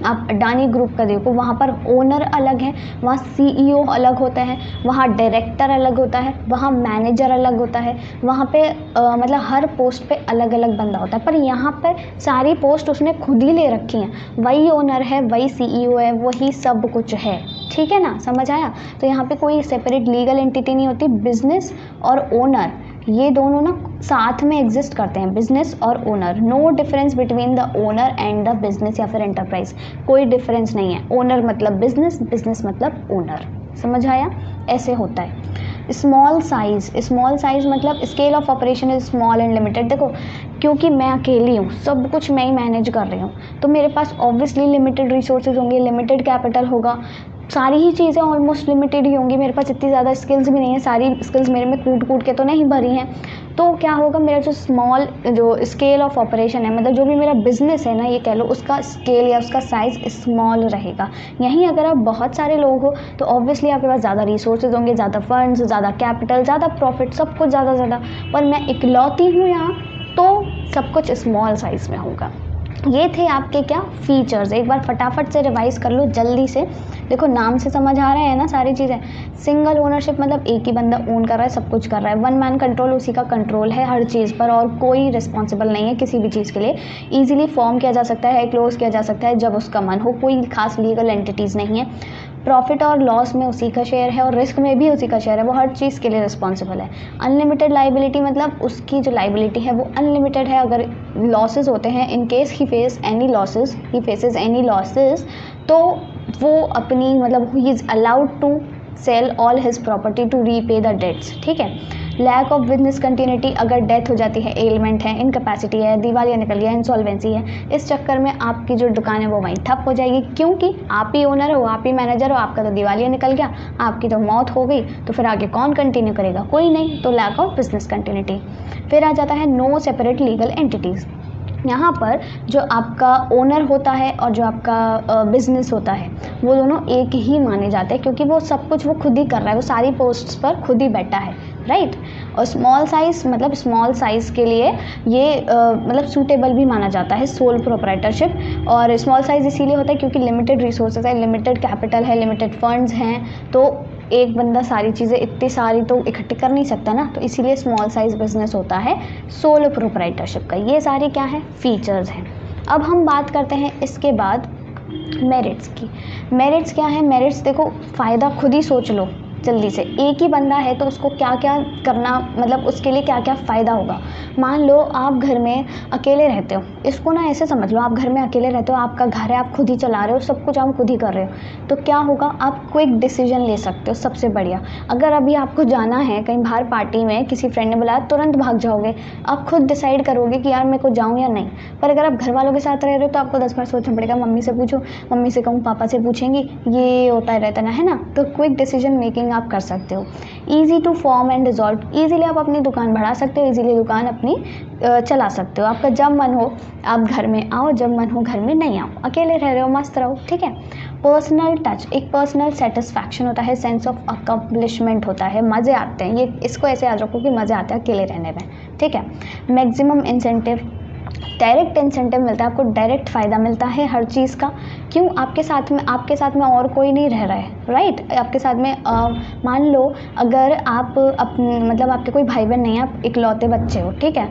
आप अडानी ग्रुप का देखो, वहाँ पर ओनर अलग है, वहाँ सीईओ अलग होता है, वहाँ डायरेक्टर अलग होता है, वहाँ मैनेजर अलग होता है, वहाँ पे मतलब हर पोस्ट पे अलग अलग बंदा होता है। पर यहाँ पर सारी पोस्ट उसने खुद ही ले रखी हैं, वही ओनर है, वही सीईओ है, वही सब कुछ है, ठीक है ना, समझ आया। तो यहाँ पे कोई सेपरेट लीगल एंटिटी नहीं होती। बिजनेस और ओनर ये दोनों ना साथ में एग्जिस्ट करते हैं, बिजनेस और owner. No difference between the owner and the business या फिर एंटरप्राइज, कोई डिफरेंस नहीं है। ओनर मतलब बिजनेस, बिजनेस मतलब ओनर, समझ आया, ऐसे होता है। स्मॉल साइज मतलब scale of operation is small and limited. देखो क्योंकि मैं अकेली हूँ, सब कुछ मैं ही मैनेज कर रही हूँ, तो मेरे पास ऑब्वियसली लिमिटेड रिसोर्सेज होंगे, लिमिटेड कैपिटल होगा, सारी ही चीज़ें ऑलमोस्ट लिमिटेड ही होंगी। मेरे पास इतनी ज़्यादा स्किल्स भी नहीं है, सारी स्किल्स मेरे में कूट के तो नहीं भरी हैं। तो क्या होगा, मेरा जो स्केल ऑफ ऑपरेशन है, मतलब जो भी मेरा बिजनेस है ना, ये कह लो, उसका स्केल या उसका साइज़ स्मॉल रहेगा। यहीं अगर आप बहुत सारे लोग हो तो ऑब्वियसली आपके पास ज़्यादा रिसोर्सेज होंगे, ज़्यादा फंड्स, ज़्यादा कैपिटल, ज़्यादा प्रॉफिट, सब कुछ ज़्यादा। पर मैं इकलौती हूँ यहाँ, तो सब कुछ स्मॉल साइज़ में होगा। ये थे आपके क्या फीचर्स। एक बार फटाफट से रिवाइज कर लो जल्दी से। देखो नाम से समझ आ रहे हैं ना सारी चीज़ें। सिंगल ओनरशिप मतलब एक ही बंदा ओन कर रहा है, सब कुछ कर रहा है। वन मैन कंट्रोल, उसी का कंट्रोल है हर चीज़ पर और कोई रिस्पॉन्सिबल नहीं है किसी भी चीज़ के लिए। ईजिली फॉर्म किया जा सकता है, क्लोज किया जा सकता है जब उसका मन हो, कोई खास लीगल एंटिटीज़ नहीं है। प्रॉफिट और लॉस में उसी का शेयर है और रिस्क में भी उसी का शेयर है, वो हर चीज़ के लिए रिस्पॉन्सिबल है। अनलिमिटेड लाइबिलिटी मतलब उसकी जो लाइबिलिटी है वो अनलिमिटेड है। अगर लॉसेस होते हैं, in case he faces any losses, तो वो अपनी मतलब he is allowed to sell all his property to repay the debts, ठीक है। लैक ऑफ बिजनेस कंटिन्यूटी, अगर डेथ हो जाती है, एलिमेंट है, इनकैपेसिटी है, दिवालिया निकल गया, इंसॉल्वेंसी है, इस चक्कर में आपकी जो दुकान है वो वहीं ठप हो जाएगी, क्योंकि आप ही ओनर हो, आप ही मैनेजर हो, आपका तो दिवालिया निकल गया, आपकी तो मौत हो गई, तो फिर आगे कौन कंटिन्यू करेगा, कोई नहीं। तो लैक ऑफ बिजनेस कंटिन्यूटी। फिर आ जाता है नो सेपरेट लीगल एंटिटीज़। यहाँ पर जो आपका ओनर होता है और जो आपका बिजनेस होता है वो दोनों एक ही माने जाते हैं, क्योंकि वो सब कुछ वो खुद ही कर रहा है, वो सारी पोस्ट्स पर खुद ही बैठा है, राइट। और स्मॉल साइज़ के लिए ये मतलब सूटेबल भी माना जाता है सोल प्रोप्राइटरशिप। और स्मॉल साइज़ इसीलिए होता है क्योंकि लिमिटेड रिसोर्सेज है, लिमिटेड कैपिटल है, लिमिटेड फंड्स हैं, तो एक बंदा सारी चीज़ें इतनी सारी तो इकट्ठी कर नहीं सकता ना, तो इसीलिए स्मॉल साइज बिजनेस होता है सोलो प्रोप्राइटरशिप का। ये सारे क्या है, फीचर्स हैं। अब हम बात करते हैं इसके बाद मेरिट्स की। मेरिट्स क्या है, मेरिट्स देखो, फ़ायदा खुद ही सोच लो जल्दी से। एक ही बंदा है तो उसको क्या क्या करना, मतलब उसके लिए क्या क्या फ़ायदा होगा। मान लो आप घर में अकेले रहते हो, इसको ना ऐसे समझ लो, आप घर में अकेले रहते हो, आपका घर है, आप खुद ही चला रहे हो, सब कुछ आप खुद ही कर रहे हो, तो क्या होगा, आप क्विक डिसीजन ले सकते हो। सबसे बढ़िया, अगर अभी आपको जाना है कहीं बाहर पार्टी में, किसी फ्रेंड ने बुलाया, तुरंत भाग जाओगे, आप खुद डिसाइड करोगे कि यार मेरे को जाऊँ या नहीं। पर अगर आप घर वालों के साथ रह रहे हो तो आपको 10 बार सोचना पड़ेगा, मम्मी से पूछो, मम्मी से कहूँ, पापा से पूछेंगी, ये होता है रहता है ना। तो क्विक डिसीजन मेकिंग आप कर सकते हो। Easy to form and resolve, easily आप अपनी दुकान बढ़ा सकते हो, ईजिली दुकान अपनी चला सकते हो। आपका जब मन हो आप घर में आओ, जब मन हो घर में नहीं आओ, अकेले रह रहे हो मस्त रहो, ठीक है। पर्सनल टच, एक पर्सनल सेटिस्फैक्शन होता है, सेंस ऑफ अकम्पलिशमेंट होता है, मज़े आते हैं, ये इसको ऐसे याद रखो कि मज़े आते हैं अकेले रहने में, ठीक है। मैक्सिमम इंसेंटिव, डायरेक्ट इंसेंटिव मिलता है, आपको डायरेक्ट फ़ायदा मिलता है हर चीज़ का। क्यों, आपके साथ में और कोई नहीं रह रहा है, राइट। आपके साथ में मान लो अगर आप अपने मतलब आपके कोई भाई बहन नहीं है, आप इकलौते बच्चे हो, ठीक है,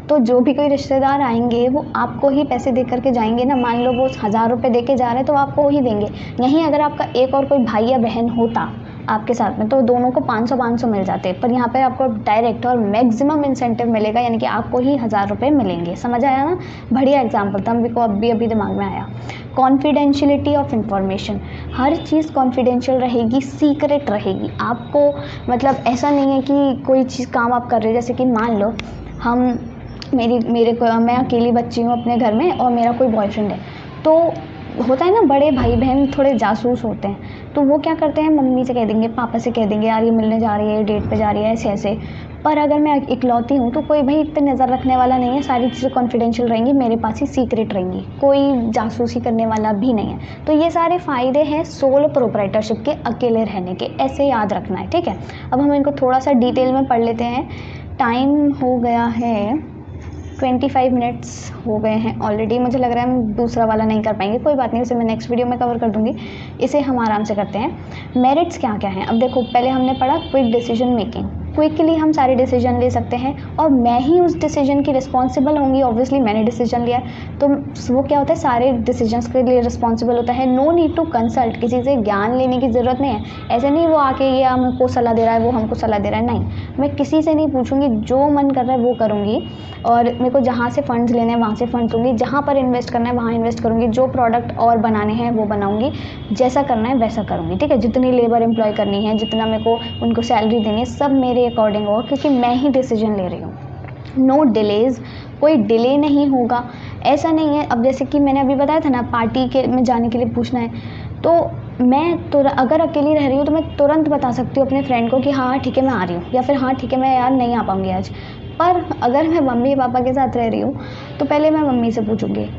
तो जो भी कोई रिश्तेदार आएंगे वो आपको ही पैसे दे करके जाएंगे ना। मान लो वो 1000 रुपये दे के जा रहे हैं तो आपको ही देंगे। यहीं अगर आपका एक और कोई भाई या बहन होता, आपके साथ में, तो दोनों को 500-500 मिल जाते हैं। पर यहाँ पे आपको डायरेक्ट और मैक्सिमम इंसेंटिव मिलेगा, यानी कि आपको ही 1000 रुपये मिलेंगे। समझ आया ना? बढ़िया एग्जाम्पल था, मेरे को अभी दिमाग में आया। Confidentiality of information, her cheese confidential रहेगी, सीक्रेट रहेगी। आपको मतलब ऐसा नहीं है कि कोई चीज़ काम आप कर रहे हो, जैसे कि मान लो मैं अकेली बच्ची हूँ अपने घर में और मेरा कोई बॉयफ्रेंड है, तो होता है ना, बड़े भाई बहन थोड़े जासूस होते हैं, तो वो क्या करते हैं, मम्मी से कह देंगे, पापा से कह देंगे, यार ये मिलने जा रही है, डेट पे जा रही है, ऐसे ऐसे। पर अगर मैं इकलौती हूँ तो कोई भाई इतनी नज़र रखने वाला नहीं है, सारी चीज़ें कॉन्फिडेंशियल रहेंगी, मेरे पास ही सीक्रेट रहेंगी, कोई जासूसी करने वाला भी नहीं है। तो ये सारे फ़ायदे हैं सोल प्रोप्राइटरशिप के, अकेले रहने के, ऐसे याद रखना है, ठीक है। अब हम इनको थोड़ा सा डिटेल में पढ़ लेते हैं। टाइम हो गया है 25 मिनट्स हो गए हैं ऑलरेडी। मुझे लग रहा है हम दूसरा वाला नहीं कर पाएंगे, कोई बात नहीं, उसे मैं नेक्स्ट वीडियो में कवर कर दूंगी। इसे हम आराम से करते हैं। मेरिट्स क्या क्या हैं? अब देखो, पहले हमने पढ़ा क्विक डिसीजन मेकिंग, क्विकली हम सारे डिसीजन ले सकते हैं और मैं ही उस डिसीजन की रिस्पॉन्सिबल होंगी। ऑब्वियसली मैंने डिसीजन लिया, तो वो क्या होता है, सारे डिसीजंस के लिए रिस्पॉन्सिबल होता है। नो नीड टू कंसल्ट, किसी से ज्ञान लेने की ज़रूरत नहीं है। ऐसे नहीं वो आके ये हमको सलाह दे रहा है, वो हमको सलाह दे रहा है, नहीं, मैं किसी से नहीं पूछूंगी, जो मन कर रहा है वो करूँगी। और मेरे को जहाँ से फंड्स लेने हैं वहाँ से फंड्स लूँगी, जहाँ पर इन्वेस्ट करना है वहाँ इन्वेस्ट करूँगी, जो प्रोडक्ट और बनाने हैं वो बनाऊँगी, जैसा करना है वैसा करूँगी, ठीक है। जितनी लेबर एम्प्लॉय करनी है, जितना मेरे को उनको सैलरी देनी है, सब मेरे अकॉर्डिंग होगा, क्योंकि मैं ही डिसीजन ले रही हूँ। नो डिलेज, कोई डिले नहीं होगा, ऐसा नहीं है। अब जैसे कि मैंने अभी बताया था ना, पार्टी के में जाने के लिए पूछना है, तो मैं अगर अकेली रह रही हूँ तो मैं तुरंत बता सकती हूँ अपने फ्रेंड को कि हाँ ठीक है मैं आ रही हूँ, या फिर हाँ ठीक है मैं यार नहीं आ पाऊँगी आज। पर अगर मैं मम्मी पापा के साथ रह रही हूँ तो पहले मैं मम्मी से पूछूँगी,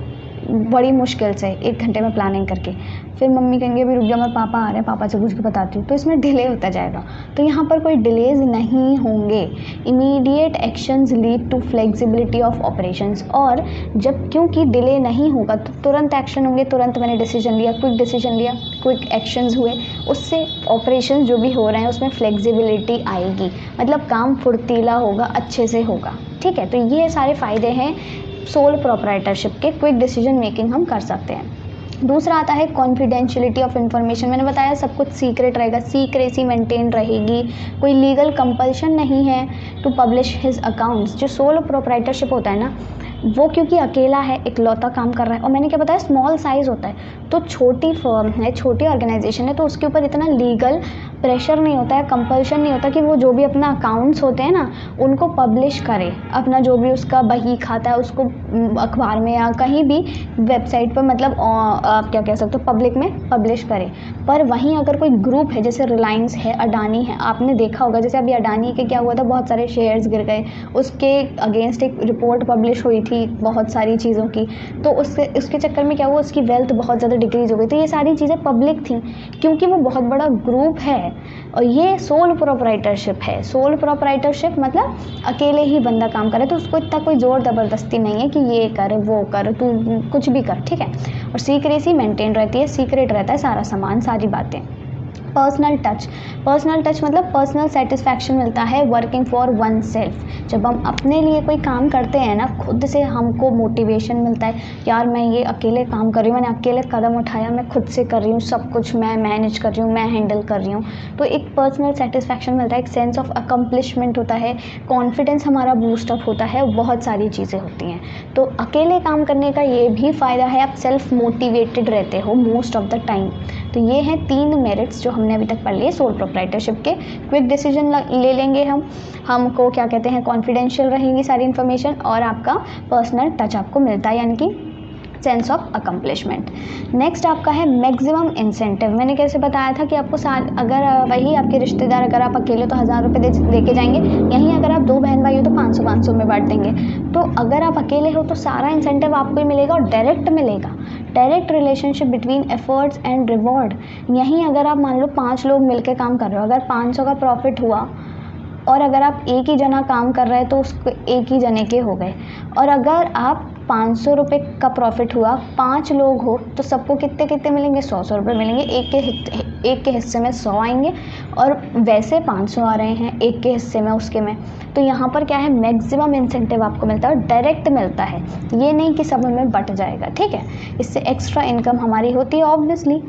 बड़ी मुश्किल से 1 घंटे में प्लानिंग करके, फिर मम्मी कहेंगे अभी रुक जाओ, मैं पापा आ रहे हैं, पापा से पूछ के बताती हूँ, तो इसमें डिले होता जाएगा। तो यहाँ पर कोई डिलेज नहीं होंगे। Immediate actions lead to flexibility of operations, और जब क्योंकि डिले नहीं होगा तो तुरंत एक्शन होंगे, तुरंत मैंने डिसीजन लिया, क्विक एक्शंस हुए, उससे ऑपरेशन जो भी हो रहे हैं उसमें फ्लेक्सिबिलिटी आएगी, मतलब काम फुर्तीला होगा, अच्छे से होगा, ठीक है। तो ये सारे फ़ायदे हैं सोल प्रोप्राइटरशिप के, क्विक डिसीजन मेकिंग हम कर सकते हैं। दूसरा आता है कॉन्फिडेंशियलिटी ऑफ इंफॉर्मेशन। मैंने बताया सब कुछ सीक्रेट रहेगा, सीक्रेसी मेंटेन रहेगी, कोई लीगल कंपल्शन नहीं है टू पब्लिश हिज अकाउंट्स। जो सोल प्रोप्राइटरशिप होता है ना, वो क्योंकि अकेला है, इकलौता काम कर रहा है, और मैंने क्या बताया स्मॉल साइज़ होता है, तो छोटी फर्म है, छोटी ऑर्गेनाइजेशन है, तो उसके ऊपर इतना लीगल प्रेशर नहीं होता है, कंपल्शन नहीं होता कि वो जो भी अपना अकाउंट्स होते हैं ना उनको पब्लिश करे, अपना जो भी उसका बही खाता है उसको अखबार में या कहीं भी वेबसाइट पर, मतलब आप क्या कह सकते हो, पब्लिक में पब्लिश करे। पर वहीं अगर कोई ग्रुप है, जैसे रिलायंस है, अडानी है, आपने देखा होगा जैसे अभी अडानी के क्या हुआ था, बहुत सारे शेयर्स गिर गए, उसके अगेंस्ट एक रिपोर्ट पब्लिश हुई थी बहुत सारी चीज़ों की, तो उसके चक्कर में क्या हुआ, उसकी वेल्थ बहुत ज़्यादा डिक्रीज़ हो गई। तो ये सारी चीज़ें पब्लिक थी क्योंकि वो बहुत बड़ा ग्रुप है, और ये सोल प्रोप्राइटरशिप है। सोल प्रोप्राइटरशिप मतलब अकेले ही बंदा काम करे, तो उसको इतना कोई ज़ोर ज़बरदस्ती नहीं है कि ये कर वो कर, तू कुछ भी कर, ठीक है। और सीक्रेसी मेंटेन रहती है, सीक्रेट रहता है सारा सामान, सारी बातें। पर्सनल टच मतलब पर्सनल सेटिस्फैक्शन मिलता है वर्किंग फॉर वन सेल्फ। जब हम अपने लिए कोई काम करते हैं ना, खुद से हमको मोटिवेशन मिलता है, यार मैं ये अकेले काम कर रही हूँ, मैंने अकेले कदम उठाया, मैं खुद से कर रही हूँ, सब कुछ मैं मैनेज कर रही हूँ, मैं हैंडल कर रही हूँ, तो एक पर्सनल सेटिस्फैक्शन मिलता है, एक सेंस ऑफ अकम्पलिशमेंट होता है, कॉन्फिडेंस हमारा बूस्टअप होता है, बहुत सारी चीज़ें होती हैं। तो अकेले काम करने का ये भी फ़ायदा है, आप सेल्फ मोटिवेटेड रहते हो मोस्ट ऑफ द टाइम। तो ये हैं 3 मेरिट्स जो हमने अभी तक पढ़ लिए सोल प्रोप्राइटरशिप के। क्विक डिसीजन ले लेंगे हमको क्या कहते हैं, कॉन्फिडेंशियल रहेंगी सारी इन्फॉर्मेशन, और आपका पर्सनल टच आपको मिलता है, यानी कि सेंस ऑफ अकम्पलिशमेंट। नेक्स्ट आपका है मैक्सिमम इंसेंटिव। मैंने कैसे बताया था कि आपको अगर वही आपके रिश्तेदार, अगर आप अकेले तो 1000 रुपये दे के जाएंगे, यहीं अगर आप 2 बहन भाई हो तो 500-500 में बांट देंगे। तो अगर आप अकेले हो तो सारा इंसेंटिव आपको ही मिलेगा और डायरेक्ट मिलेगा। Direct relationship between efforts and reward. यहीं अगर आप मान लो 5 लोग मिलकर काम कर रहे हो, अगर 500 का प्रॉफिट हुआ, और अगर आप एक ही जना काम कर रहे हैं तो उसको एक ही जने के हो गए, और अगर आप 500 रुपये का प्रॉफिट हुआ, 5 लोग हो तो सबको कितने कितने मिलेंगे, 100 रुपये मिलेंगे, एक के हिस्से में 100 आएंगे, और वैसे 500 आ रहे हैं एक के हिस्से में उसके में। तो यहाँ पर क्या है, मैक्सिमम इंसेंटिव आपको मिलता है और डायरेक्ट मिलता है, ये नहीं कि सब में बट जाएगा, ठीक है। इससे एक्स्ट्रा इनकम हमारी होती है ऑब्वियसली।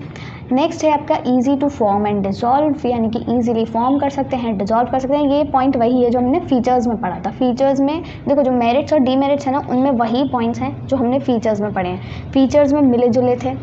नेक्स्ट है आपका easy to form and dissolve, यानी कि ईजिली फॉर्म कर सकते हैं, डिजॉल्व कर सकते हैं। ये पॉइंट वही है जो हमने फीचर्स में पढ़ा था। फीचर्स में देखो जो मेरिट्स और डीमेरिट्स है ना, उनमें वही पॉइंट्स हैं जो हमने फीचर्स में पढ़े हैं। फीचर्स में मिले जुले थे,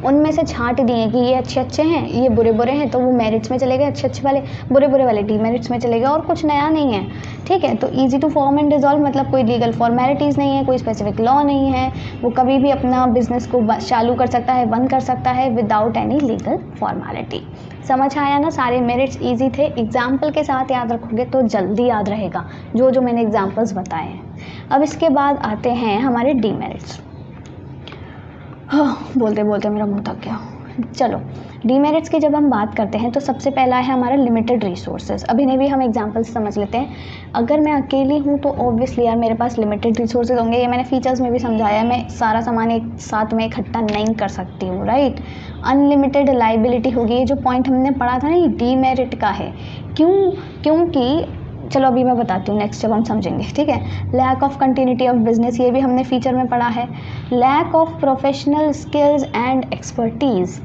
उनमें से छांट दिए कि ये अच्छे अच्छे हैं, ये बुरे बुरे हैं, तो वो मेरिट्स में चले गए, अच्छे अच्छे वाले, बुरे बुरे वाले डीमेरिट्स में चले गए, और कुछ नया नहीं है। ठीक है, तो easy to form and dissolve मतलब कोई लीगल फॉर्मेलिटीज़ नहीं है, कोई स्पेसिफिक लॉ नहीं है, वो कभी भी अपना बिजनेस को चालू कर सकता है, बंद कर सकता है विदाउट एनी लीगल फॉर्मेलिटी। समझ आया ना? सारे मेरिट्स ईजी थे, एग्जाम्पल के साथ याद रखोगे तो जल्दी याद रहेगा जो जो मैंने एग्जाम्पल्स बताए हैं। अब इसके बाद आते हैं हमारे डीमेरिट्स। हाँ, बोलते बोलते मेरा मुंह थक गया। चलो, डीमेरिट्स की जब हम बात करते हैं तो सबसे पहला है हमारा लिमिटेड रिसोर्सेज। अब इन्हें भी हम एग्जांपल से समझ लेते हैं। अगर मैं अकेली हूँ तो ऑब्वियसली यार मेरे पास लिमिटेड रिसोर्सेज होंगे, ये मैंने फीचर्स में भी समझाया, मैं सारा सामान एक साथ में इकट्ठा नहीं कर सकती हूँ, राइट। अनलिमिटेड लाइबिलिटी होगी, ये जो पॉइंट हमने पढ़ा था ना, ये डीमेरिट का है। क्योंकि चलो अभी मैं बताती हूँ, नेक्स्ट जब हम समझेंगे, ठीक है। Lack of continuity of business, ये भी हमने फीचर में पढ़ा है। Lack of professional skills and expertise.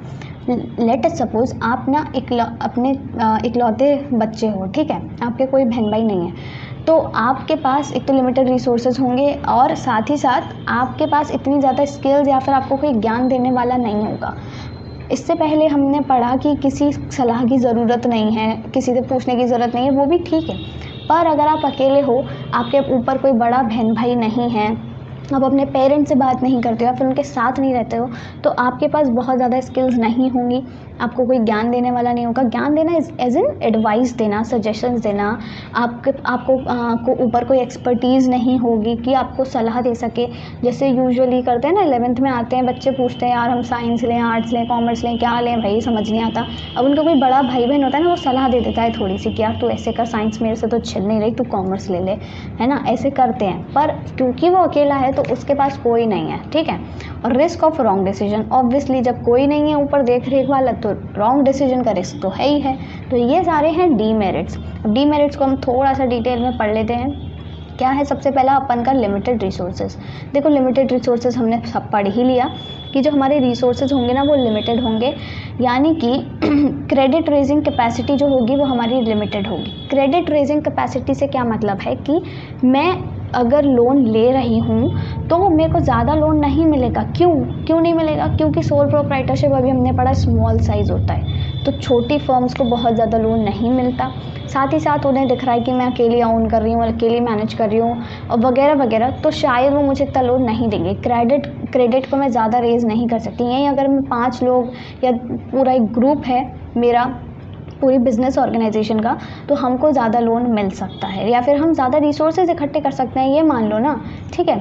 Let us suppose आप ना अपने इकलौते बच्चे हो, ठीक है, आपके कोई बहन भाई नहीं है, तो आपके पास एक तो लिमिटेड रिसोर्सेज होंगे और साथ ही साथ आपके पास इतनी ज़्यादा स्किल्स या फिर आपको कोई ज्ञान देने वाला नहीं होगा। इससे पहले हमने पढ़ा कि किसी सलाह की ज़रूरत नहीं है, किसी से पूछने की ज़रूरत नहीं है, वो भी ठीक है। पर अगर आप अकेले हो, आपके ऊपर कोई बड़ा बहन भाई नहीं है, आप अपने पेरेंट्स से बात नहीं करते हो या फिर उनके साथ नहीं रहते हो, तो आपके पास बहुत ज़्यादा स्किल्स नहीं होंगी, आपको कोई ज्ञान देने वाला नहीं होगा। ज्ञान देना एज इन एडवाइस देना, सजेशंस देना, आपको ऊपर कोई एक्सपर्टीज़ नहीं होगी कि आपको सलाह दे सके। जैसे यूजुअली करते हैं ना, 11th में आते हैं बच्चे, पूछते हैं यार हम साइंस लें, आर्ट्स लें, कॉमर्स लें, क्या लें भाई, समझ नहीं आता। अब उनका कोई बड़ा भाई बहन होता है ना, वो सलाह दे देता है थोड़ी सी कि यार तू ऐसे कर, साइंस मेरे से तो छिल नहीं रही, तू कॉमर्स ले ले, है ना, ऐसे करते हैं। पर क्योंकि वो अकेला है तो उसके पास कोई नहीं है, ठीक है। और risk of wrong decision, obviously जब कोई नहीं है ऊपर देख रेख वाला तो रॉन्ग डिसीजन का रिस्क तो है ही है। तो ये सारे हैं डीमेरिट्स। अब डीमेरिट्स को हम थोड़ा सा डिटेल में पढ़ लेते हैं। क्या है? सबसे पहला अपन का लिमिटेड रिसोर्सेज। देखो लिमिटेड रिसोर्सेज हमने सब पढ़ ही लिया कि जो हमारे रिसोर्सेज होंगे ना वो लिमिटेड होंगे, यानी कि क्रेडिट रेजिंग कैपेसिटी जो होगी वो हमारी लिमिटेड होगी। क्रेडिट रेजिंग कैपेसिटी से क्या मतलब है कि मैं अगर लोन ले रही हूँ तो मेरे को ज़्यादा लोन नहीं मिलेगा। क्यों नहीं मिलेगा? क्योंकि सोल प्रोप्राइटरशिप अभी हमने पढ़ा स्मॉल साइज़ होता है, तो छोटी फर्म्स को बहुत ज़्यादा लोन नहीं मिलता। साथ ही साथ उन्हें दिख रहा है कि मैं अकेली ओन कर रही हूँ, अकेली मैनेज कर रही हूँ और वगैरह वगैरह, तो शायद वो मुझे इतना लोन नहीं देंगे। क्रेडिट को मैं ज़्यादा रेज़ नहीं कर सकती। यहीं अगर मैं 5 लोग या पूरा एक ग्रुप है मेरा, पूरी बिजनेस ऑर्गेनाइजेशन का, तो हमको ज़्यादा लोन मिल सकता है या फिर हम ज़्यादा रिसोर्सेज इकट्ठे कर सकते हैं, ये मान लो ना, ठीक है।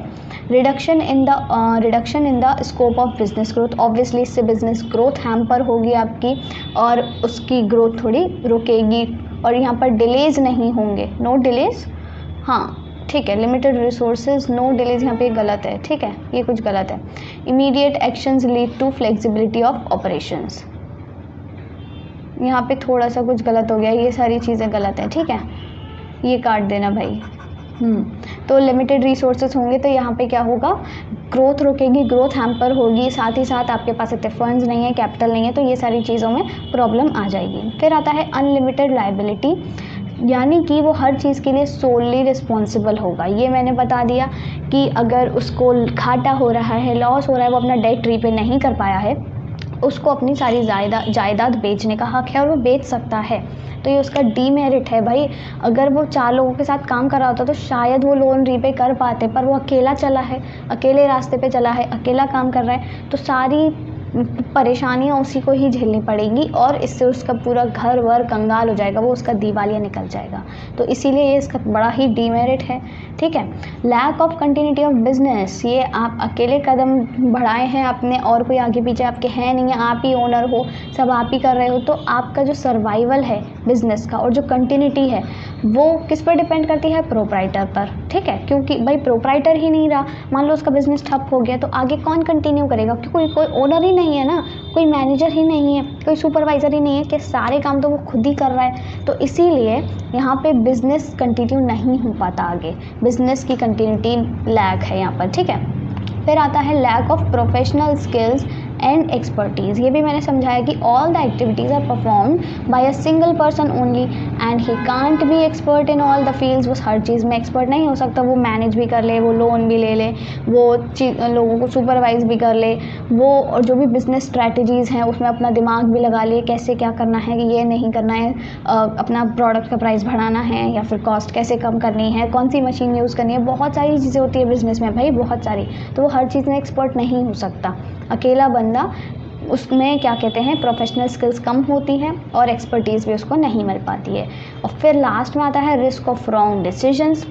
Reduction in the scope of business growth, obviously इससे बिजनेस ग्रोथ हैम्पर होगी आपकी और उसकी ग्रोथ थोड़ी रुकेगी। और यहाँ पर डिलेज नहीं होंगे, नो डिलेज, हाँ ठीक है। लिमिटेड रिसोर्सेज, नो डिलेज, यहाँ पे गलत है, ठीक है, ये कुछ गलत है। Immediate actions lead to flexibility of operations, यहाँ पे थोड़ा सा कुछ गलत हो गया, ये सारी चीज़ें गलत हैं, ठीक है, ये काट देना भाई। तो लिमिटेड रिसोर्सेज होंगे तो यहाँ पे क्या होगा, ग्रोथ रुकेगी, ग्रोथ हैम्पर होगी, साथ ही साथ आपके पास इतने फंड्स नहीं है, कैपिटल नहीं है, तो ये सारी चीज़ों में प्रॉब्लम आ जाएगी। फिर आता है अनलिमिटेड लायबिलिटी, यानी कि वो हर चीज़ के लिए सोलली रिस्पॉन्सिबल होगा। ये मैंने बता दिया कि अगर उसको घाटा हो रहा है, लॉस हो रहा है, वो अपना डेट रीपे नहीं कर पाया है, उसको अपनी सारी जायदाद बेचने का हक है और वो बेच सकता है, तो ये उसका डीमेरिट है भाई। अगर वो 4 लोगों के साथ काम कर रहा होता तो शायद वो लोन रीपे कर पाते, पर वो अकेला चला है, अकेले रास्ते पे चला है, अकेला काम कर रहा है, तो सारी परेशानियाँ उसी को ही झेलनी पड़ेगी और इससे उसका पूरा घर वर कंगाल हो जाएगा, वो उसका दिवालिया निकल जाएगा। तो इसीलिए ये इसका बड़ा ही डीमेरिट है, ठीक है। Lack of continuity of business, ये आप अकेले कदम बढ़ाए हैं अपने और कोई आगे पीछे आपके है नहीं है, आप ही ओनर हो, सब आप ही कर रहे हो, तो आपका जो सर्वाइवल है बिजनेस का और जो कंटिन्यूटी है वो किस पर डिपेंड करती है, प्रोप्राइटर पर, ठीक है। क्योंकि भाई प्रोप्राइटर ही नहीं रहा, मान लो उसका बिजनेस ठप हो गया, तो आगे कौन कंटिन्यू करेगा, क्योंकि कोई ओनर ही नहीं है ना, कोई मैनेजर ही नहीं है, कोई सुपरवाइज़र ही नहीं है कि सारे काम तो वो खुद ही कर रहा है। तो इसीलिए यहाँ पे बिजनेस कंटिन्यू नहीं हो पाता, आगे बिजनेस की कंटिन्यूटी लैक है यहाँ पर, ठीक है। फिर आता है lack of professional skills and expertise. ये भी मैंने समझाया कि all the activities are performed by a single person only and he can't be expert in all the fields. वो हर चीज़ में एक्सपर्ट नहीं हो सकता, वो मैनेज भी कर ले, वो लोन भी ले ले, वो लोगों को सुपरवाइज भी कर ले, वो और जो भी बिजनेस स्ट्रैटेजीज़ हैं उसमें अपना दिमाग भी लगा ले, कैसे क्या करना है, कि ये नहीं करना है, अपना प्रोडक्ट का प्राइस बढ़ाना है या फिर कॉस्ट कैसे कम करनी है, कौन सी मशीन यूज़ करनी है। बहुत सारी चीज़ें होती है बिज़नेस में भाई, बहुत सारी, तो वो हर चीज़ में एक्सपर्ट नहीं हो सकता। अकेला बंदा उसमें क्या कहते हैं प्रोफेशनल स्किल्स कम होती हैं और एक्सपर्टीज़ भी उसको नहीं मिल पाती है। और फिर लास्ट में आता है रिस्क ऑफ रॉन्ग डिसीजंस।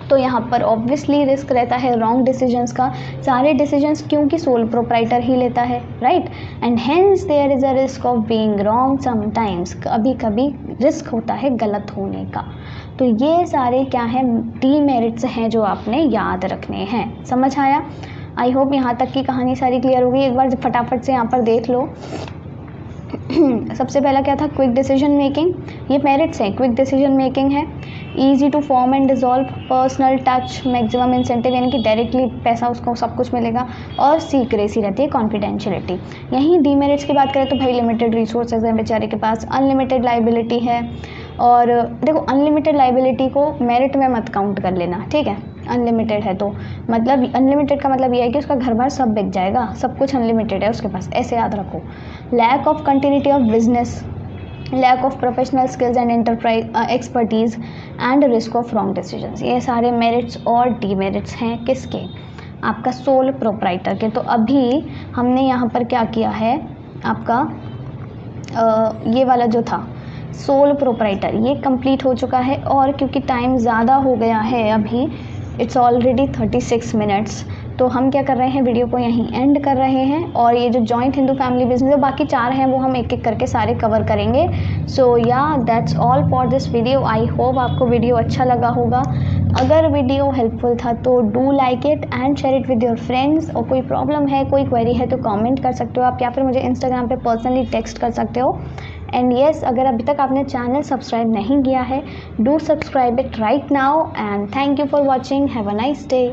तो यहाँ पर ऑब्वियसली रिस्क रहता है रॉन्ग डिसीजंस का, सारे डिसीजंस क्योंकि सोल प्रोप्राइटर ही लेता है, right, and hence there is a risk of being wrong sometimes. कभी कभी रिस्क होता है गलत होने का। तो ये सारे क्या हैं डीमेरिट्स हैं जो आपने याद रखने हैं। समझ आया? आई होप यहाँ तक की कहानी सारी क्लियर होगी। एक बार फटाफट से यहाँ पर देख लो। सबसे पहला क्या था, क्विक डिसीजन मेकिंग, ये मेरिट्स हैं। क्विक डिसीजन मेकिंग है, easy to form and dissolve, personal touch, maximum incentive यानी कि डायरेक्टली पैसा उसको सब कुछ मिलेगा, और सीक्रेसी रहती है, कॉन्फिडेंशियलिटी। यहीं डीमेरिट्स की बात करें तो भाई लिमिटेड रिसोर्सेज हैं बेचारे के पास, अनलिमिटेड लाइबिलिटी है। और देखो अनलिमिटेड लाइबिलिटी को मेरिट में मत काउंट कर लेना, ठीक है। अनलिमिटेड है तो मतलब अनलिमिटेड का मतलब ये है कि उसका घर बार सब बिक जाएगा, सब कुछ अनलिमिटेड है उसके पास, ऐसे याद रखो। Lack of continuity of business, lack of professional skills and enterprise expertise and risk of wrong decisions, ये सारे मेरिट्स और डीमेरिट्स हैं किसके, आपका सोल प्रोप्राइटर के। तो अभी हमने यहाँ पर क्या किया है, आपका ये वाला जो था सोल प्रोप्राइटर ये कंप्लीट हो चुका है। और क्योंकि टाइम ज़्यादा हो गया है अभी, इट्स ऑलरेडी 36 मिनट्स, तो हम क्या कर रहे हैं, वीडियो को यहीं एंड कर रहे हैं। और ये जो जॉइंट हिंदू फैमिली बिजनेस है, बाकी 4 हैं वो हम एक एक करके सारे कवर करेंगे। सो या that's all for this video. I hope आपको वीडियो अच्छा लगा होगा। अगर वीडियो हेल्पफुल था तो do like it and share it with your friends. और कोई प्रॉब्लम है, कोई क्वेरी है तो कमेंट कर सकते हो आप, या फिर मुझे इंस्टाग्राम पे पर्सनली टेक्स्ट कर सकते हो। एंड येस, अगर अभी तक आपने चैनल सब्सक्राइब नहीं किया है, do subscribe it right now. And thank you for watching, have a nice day.